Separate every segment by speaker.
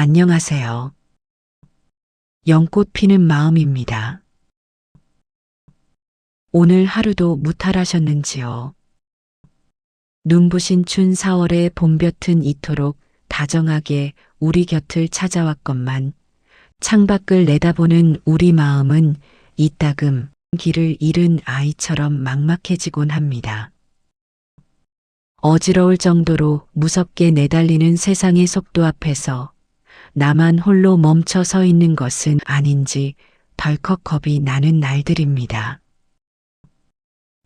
Speaker 1: 안녕하세요. 연꽃 피는 마음입니다. 오늘 하루도 무탈하셨는지요? 눈부신 춘 4월의 봄볕은 이토록 다정하게 우리 곁을 찾아왔건만 창밖을 내다보는 우리 마음은 이따금 길을 잃은 아이처럼 막막해지곤 합니다. 어지러울 정도로 무섭게 내달리는 세상의 속도 앞에서 나만 홀로 멈춰 서 있는 것은 아닌지 덜컥 겁이 나는 날들입니다.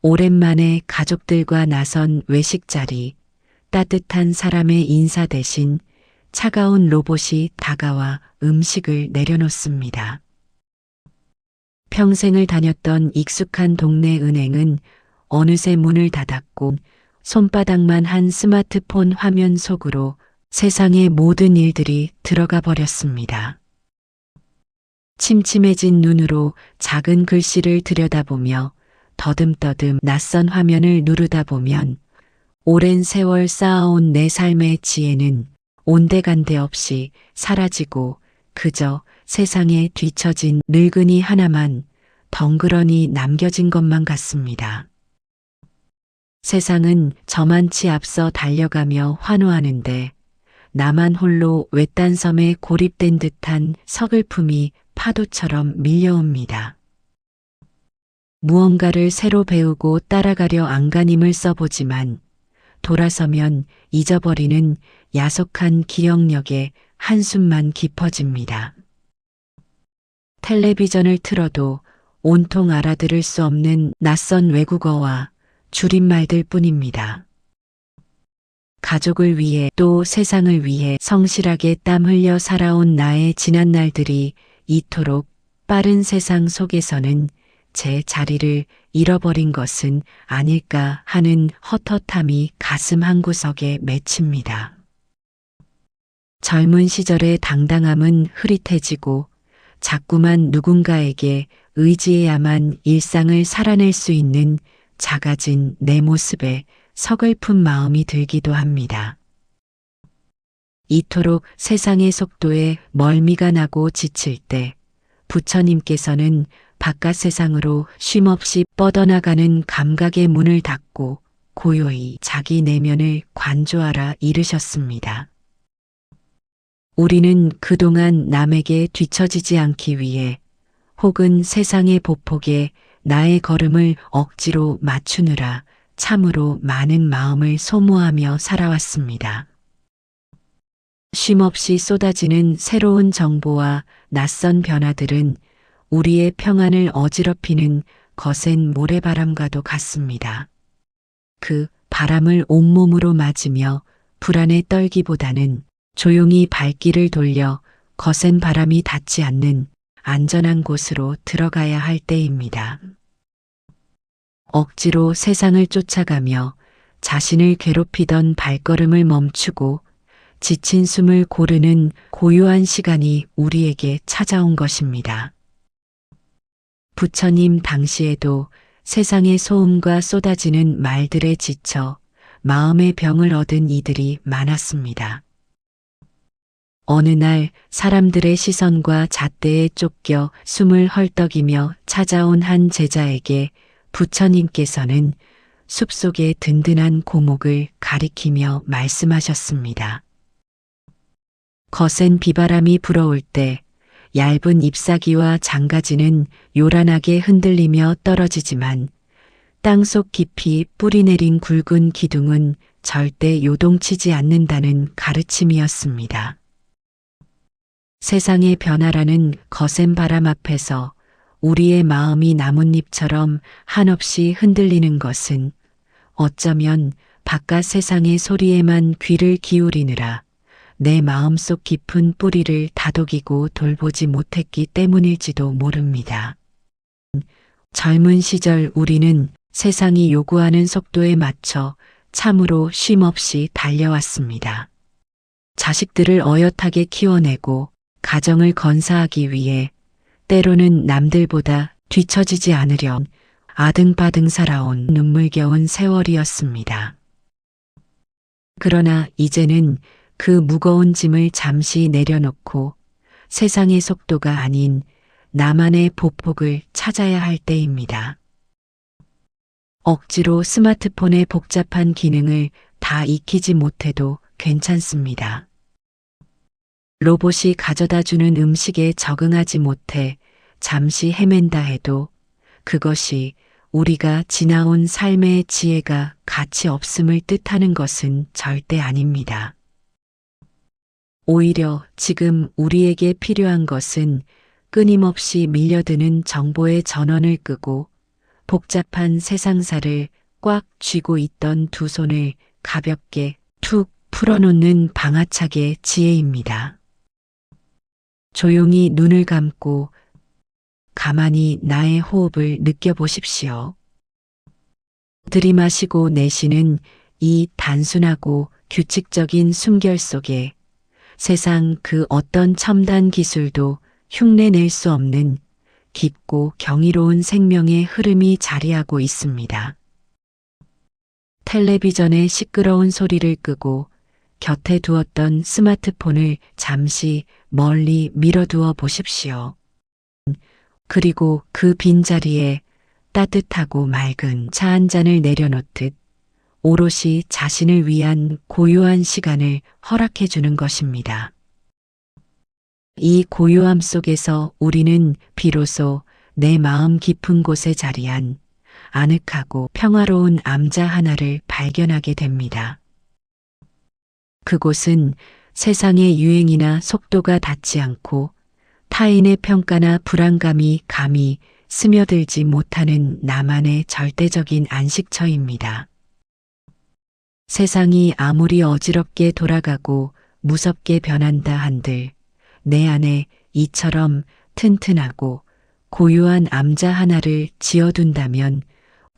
Speaker 1: 오랜만에 가족들과 나선 외식 자리, 따뜻한 사람의 인사 대신 차가운 로봇이 다가와 음식을 내려놓습니다. 평생을 다녔던 익숙한 동네 은행은 어느새 문을 닫았고 손바닥만 한 스마트폰 화면 속으로 세상의 모든 일들이 들어가 버렸습니다. 침침해진 눈으로 작은 글씨를 들여다보며 더듬더듬 낯선 화면을 누르다 보면 오랜 세월 쌓아온 내 삶의 지혜는 온데간데 없이 사라지고 그저 세상에 뒤처진 늙은이 하나만 덩그러니 남겨진 것만 같습니다. 세상은 저만치 앞서 달려가며 환호하는데 나만 홀로 외딴 섬에 고립된 듯한 서글픔이 파도처럼 밀려옵니다. 무언가를 새로 배우고 따라가려 안간힘을 써보지만 돌아서면 잊어버리는 야속한 기억력에 한숨만 깊어집니다. 텔레비전을 틀어도 온통 알아들을 수 없는 낯선 외국어와 줄임말들 뿐입니다. 가족을 위해 또 세상을 위해 성실하게 땀 흘려 살아온 나의 지난 날들이 이토록 빠른 세상 속에서는 제 자리를 잃어버린 것은 아닐까 하는 헛헛함이 가슴 한구석에 맺힙니다. 젊은 시절의 당당함은 흐릿해지고 자꾸만 누군가에게 의지해야만 일상을 살아낼 수 있는 작아진 내 모습에 서글픈 마음이 들기도 합니다. 이토록 세상의 속도에 멀미가 나고 지칠 때 부처님께서는 바깥 세상으로 쉼없이 뻗어나가는 감각의 문을 닫고 고요히 자기 내면을 관조하라 이르셨습니다. 우리는 그동안 남에게 뒤처지지 않기 위해 혹은 세상의 보폭에 나의 걸음을 억지로 맞추느라 참으로 많은 마음을 소모하며 살아왔습니다. 쉼없이 쏟아지는 새로운 정보와 낯선 변화들은 우리의 평안을 어지럽히는 거센 모래바람과도 같습니다. 그 바람을 온몸으로 맞으며 불안에 떨기보다는 조용히 발길을 돌려 거센 바람이 닿지 않는 안전한 곳으로 들어가야 할 때입니다. 억지로 세상을 쫓아가며 자신을 괴롭히던 발걸음을 멈추고 지친 숨을 고르는 고요한 시간이 우리에게 찾아온 것입니다. 부처님 당시에도 세상의 소음과 쏟아지는 말들에 지쳐 마음의 병을 얻은 이들이 많았습니다. 어느 날 사람들의 시선과 잣대에 쫓겨 숨을 헐떡이며 찾아온 한 제자에게 부처님께서는 숲속의 든든한 고목을 가리키며 말씀하셨습니다. 거센 비바람이 불어올 때 얇은 잎사귀와 장가지는 요란하게 흔들리며 떨어지지만 땅속 깊이 뿌리내린 굵은 기둥은 절대 요동치지 않는다는 가르침이었습니다. 세상의 변화라는 거센 바람 앞에서 우리의 마음이 나뭇잎처럼 한없이 흔들리는 것은 어쩌면 바깥 세상의 소리에만 귀를 기울이느라 내 마음속 깊은 뿌리를 다독이고 돌보지 못했기 때문일지도 모릅니다. 젊은 시절 우리는 세상이 요구하는 속도에 맞춰 참으로 쉼없이 달려왔습니다. 자식들을 어엿하게 키워내고 가정을 건사하기 위해 때로는 남들보다 뒤처지지 않으려 아등바등 살아온 눈물겨운 세월이었습니다. 그러나 이제는 그 무거운 짐을 잠시 내려놓고 세상의 속도가 아닌 나만의 보폭을 찾아야 할 때입니다. 억지로 스마트폰의 복잡한 기능을 다 익히지 못해도 괜찮습니다. 로봇이 가져다 주는 음식에 적응하지 못해 잠시 헤맨다 해도 그것이 우리가 지나온 삶의 지혜가 가치 없음을 뜻하는 것은 절대 아닙니다. 오히려 지금 우리에게 필요한 것은 끊임없이 밀려드는 정보의 전원을 끄고 복잡한 세상사를 꽉 쥐고 있던 두 손을 가볍게 툭 풀어놓는 방아착의 지혜입니다. 조용히 눈을 감고 가만히 나의 호흡을 느껴보십시오. 들이마시고 내쉬는 이 단순하고 규칙적인 숨결 속에 세상 그 어떤 첨단 기술도 흉내낼 수 없는 깊고 경이로운 생명의 흐름이 자리하고 있습니다. 텔레비전의 시끄러운 소리를 끄고 곁에 두었던 스마트폰을 잠시 멀리 밀어두어 보십시오. 그리고 그 빈자리에 따뜻하고 맑은 차 한 잔을 내려놓듯 오롯이 자신을 위한 고요한 시간을 허락해 주는 것입니다. 이 고요함 속에서 우리는 비로소 내 마음 깊은 곳에 자리한 아늑하고 평화로운 암자 하나를 발견하게 됩니다. 그곳은 세상의 유행이나 속도가 닿지 않고 타인의 평가나 불안감이 감히 스며들지 못하는 나만의 절대적인 안식처입니다. 세상이 아무리 어지럽게 돌아가고 무섭게 변한다 한들 내 안에 이처럼 튼튼하고 고요한 암자 하나를 지어둔다면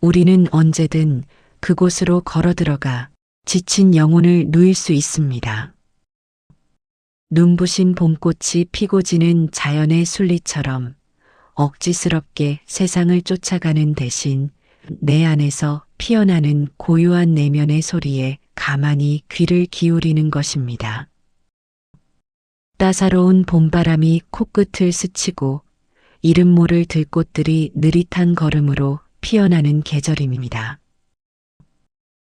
Speaker 1: 우리는 언제든 그곳으로 걸어들어가 지친 영혼을 누일 수 있습니다. 눈부신 봄꽃이 피고 지는 자연의 순리처럼 억지스럽게 세상을 쫓아가는 대신 내 안에서 피어나는 고요한 내면의 소리에 가만히 귀를 기울이는 것입니다. 따사로운 봄바람이 코끝을 스치고 이름 모를 들꽃들이 느릿한 걸음으로 피어나는 계절입니다.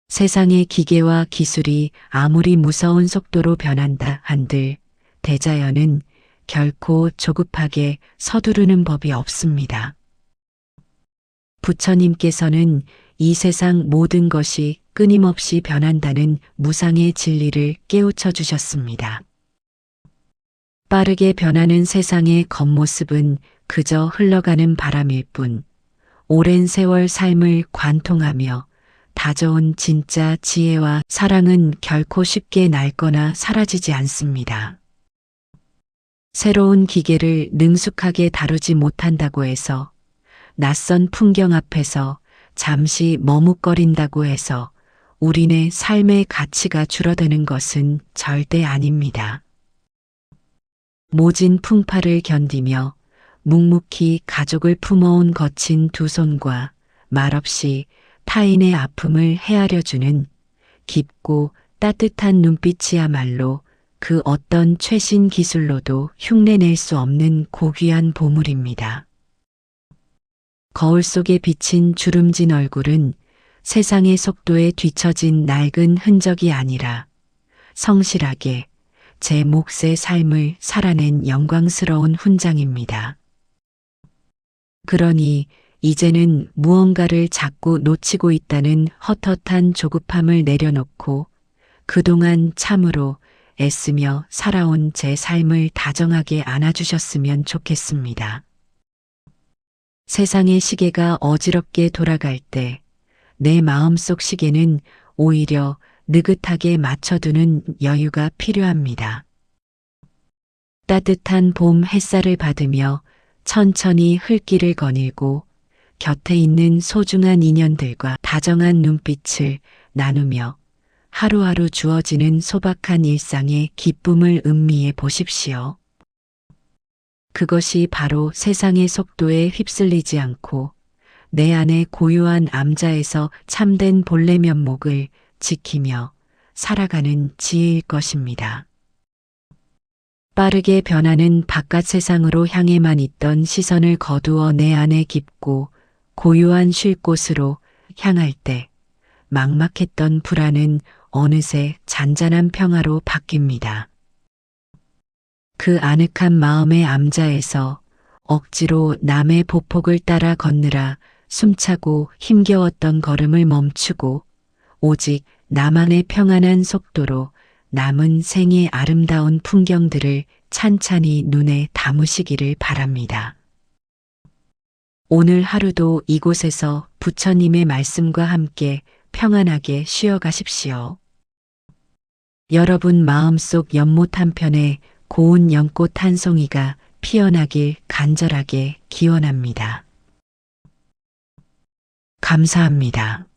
Speaker 1: 세상의 기계와 기술이 아무리 무서운 속도로 변한다 한들 대자연은 결코 조급하게 서두르는 법이 없습니다. 부처님께서는 이 세상 모든 것이 끊임없이 변한다는 무상의 진리를 깨우쳐 주셨습니다. 빠르게 변하는 세상의 겉모습은 그저 흘러가는 바람일 뿐 오랜 세월 삶을 관통하며 다져온 진짜 지혜와 사랑은 결코 쉽게 낡거나 사라지지 않습니다. 새로운 기계를 능숙하게 다루지 못한다고 해서 낯선 풍경 앞에서 잠시 머뭇거린다고 해서 우리네 삶의 가치가 줄어드는 것은 절대 아닙니다. 모진 풍파를 견디며 묵묵히 가족을 품어온 거친 두 손과 말없이 타인의 아픔을 헤아려주는 깊고 따뜻한 눈빛이야말로 그 어떤 최신 기술로도 흉내낼 수 없는 고귀한 보물입니다. 거울 속에 비친 주름진 얼굴은 세상의 속도에 뒤처진 낡은 흔적이 아니라 성실하게 제 몫의 삶을 살아낸 영광스러운 훈장입니다. 그러니 이제는 무언가를 자꾸 놓치고 있다는 헛헛한 조급함을 내려놓고 그동안 참으로 애쓰며 살아온 제 삶을 다정하게 안아주셨으면 좋겠습니다. 세상의 시계가 어지럽게 돌아갈 때 내 마음속 시계는 오히려 느긋하게 맞춰두는 여유가 필요합니다. 따뜻한 봄 햇살을 받으며 천천히 흘길을 거닐고 곁에 있는 소중한 인연들과 다정한 눈빛을 나누며 하루하루 주어지는 소박한 일상의 기쁨을 음미해 보십시오. 그것이 바로 세상의 속도에 휩쓸리지 않고 내 안의 고요한 암자에서 참된 본래 면목을 지키며 살아가는 지혜일 것입니다. 빠르게 변하는 바깥 세상으로 향해만 있던 시선을 거두어 내 안에 깊고 고요한 쉴 곳으로 향할 때 막막했던 불안은 어느새 잔잔한 평화로 바뀝니다. 그 아늑한 마음의 암자에서 억지로 남의 보폭을 따라 걷느라 숨차고 힘겨웠던 걸음을 멈추고 오직 나만의 평안한 속도로 남은 생의 아름다운 풍경들을 찬찬히 눈에 담으시기를 바랍니다. 오늘 하루도 이곳에서 부처님의 말씀과 함께 평안하게 쉬어가십시오. 여러분 마음속 연못 한편에 고운 연꽃 한 송이가 피어나길 간절하게 기원합니다. 감사합니다.